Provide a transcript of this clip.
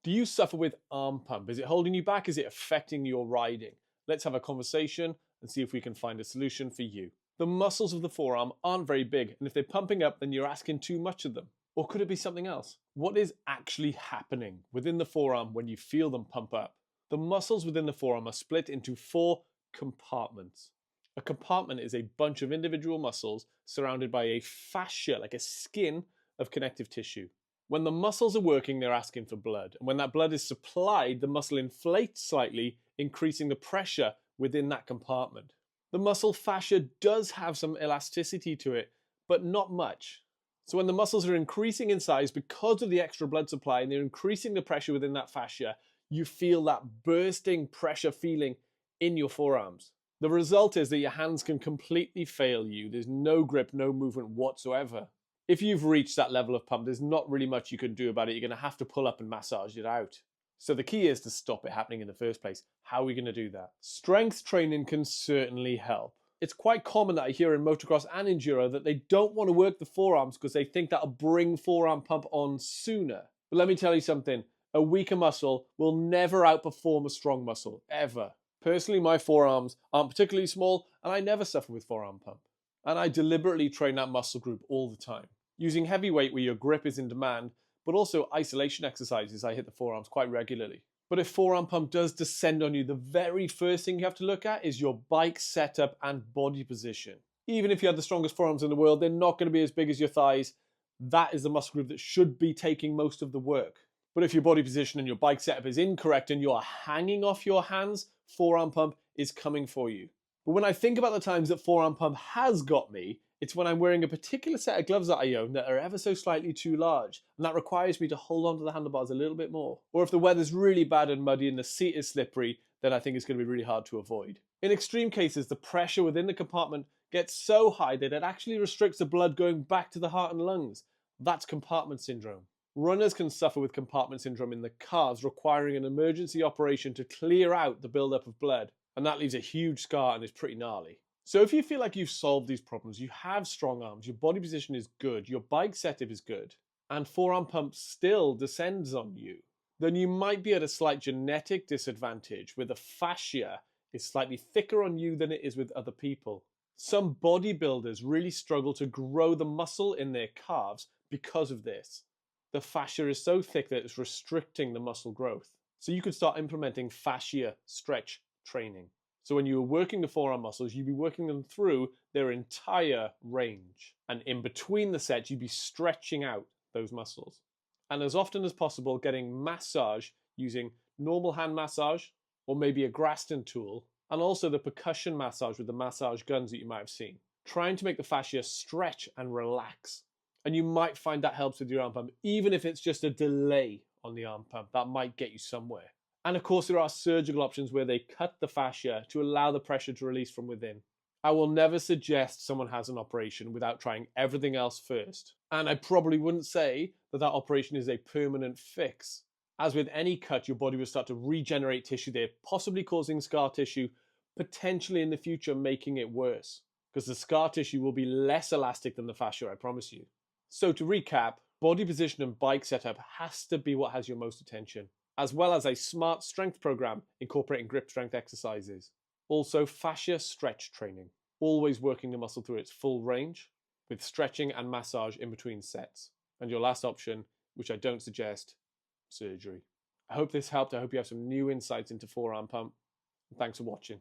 Do you suffer with arm pump? Is it holding you back? Is it affecting your riding? Let's have a conversation and see if we can find a solution for you. The muscles of the forearm aren't very big, and if they're pumping up, then you're asking too much of them. Or could it be something else? What is actually happening within the forearm when you feel them pump up? The muscles within the forearm are split into 4 compartments. A compartment is a bunch of individual muscles surrounded by a fascia, like a skin of connective tissue. When the muscles are working, they're asking for blood. And when that blood is supplied, the muscle inflates slightly, increasing the pressure within that compartment. The muscle fascia does have some elasticity to it, but not much. So when the muscles are increasing in size because of the extra blood supply and they're increasing the pressure within that fascia, you feel that bursting pressure feeling in your forearms. The result is that your hands can completely fail you. There's no grip, no movement whatsoever. If you've reached that level of pump, there's not really much you can do about it. You're going to have to pull up and massage it out. So the key is to stop it happening in the first place. How are we going to do that? Strength training can certainly help. It's quite common that I hear in motocross and enduro that they don't want to work the forearms because they think that'll bring forearm pump on sooner. But let me tell you something. A weaker muscle will never outperform a strong muscle, ever. Personally, my forearms aren't particularly small and I never suffer with forearm pump. And I deliberately train that muscle group all the time. Using heavy weight where your grip is in demand, but also isolation exercises, I hit the forearms quite regularly. But if forearm pump does descend on you, the very first thing you have to look at is your bike setup and body position. Even if you have the strongest forearms in the world, they're not going to be as big as your thighs. That is the muscle group that should be taking most of the work. But if your body position and your bike setup is incorrect and you're hanging off your hands, forearm pump is coming for you. But when I think about the times that forearm pump has got me, it's when I'm wearing a particular set of gloves that I own that are ever so slightly too large, and that requires me to hold onto the handlebars a little bit more. Or if the weather's really bad and muddy and the seat is slippery, then I think it's going to be really hard to avoid. In extreme cases, the pressure within the compartment gets so high that it actually restricts the blood going back to the heart and lungs. That's compartment syndrome. Runners can suffer with compartment syndrome in the calves, requiring an emergency operation to clear out the buildup of blood. And that leaves a huge scar and is pretty gnarly. So if you feel like you've solved these problems, you have strong arms, your body position is good, your bike setup is good, and forearm pump still descends on you, then you might be at a slight genetic disadvantage where the fascia is slightly thicker on you than it is with other people. Some bodybuilders really struggle to grow the muscle in their calves because of this. The fascia is so thick that it's restricting the muscle growth. So you could start implementing fascia stretch training. So when you're working the forearm muscles, you'd be working them through their entire range. And in between the sets, you'd be stretching out those muscles. And as often as possible, getting massage using normal hand massage or maybe a Graston tool, and also the percussion massage with the massage guns that you might have seen. Trying to make the fascia stretch and relax. And you might find that helps with your arm pump, even if it's just a delay on the arm pump. That might get you somewhere. And of course, there are surgical options where they cut the fascia to allow the pressure to release from within. I will never suggest someone has an operation without trying everything else first. And I probably wouldn't say that that operation is a permanent fix. As with any cut, your body will start to regenerate tissue there, possibly causing scar tissue, potentially in the future making it worse. Because the scar tissue will be less elastic than the fascia, I promise you. So to recap, body position and bike setup has to be what has your most attention, as well as a smart strength program incorporating grip strength exercises. Also fascia stretch training, always working the muscle through its full range with stretching and massage in between sets. And your last option, which I don't suggest, surgery. I hope this helped. I hope you have some new insights into forearm pump. Thanks for watching.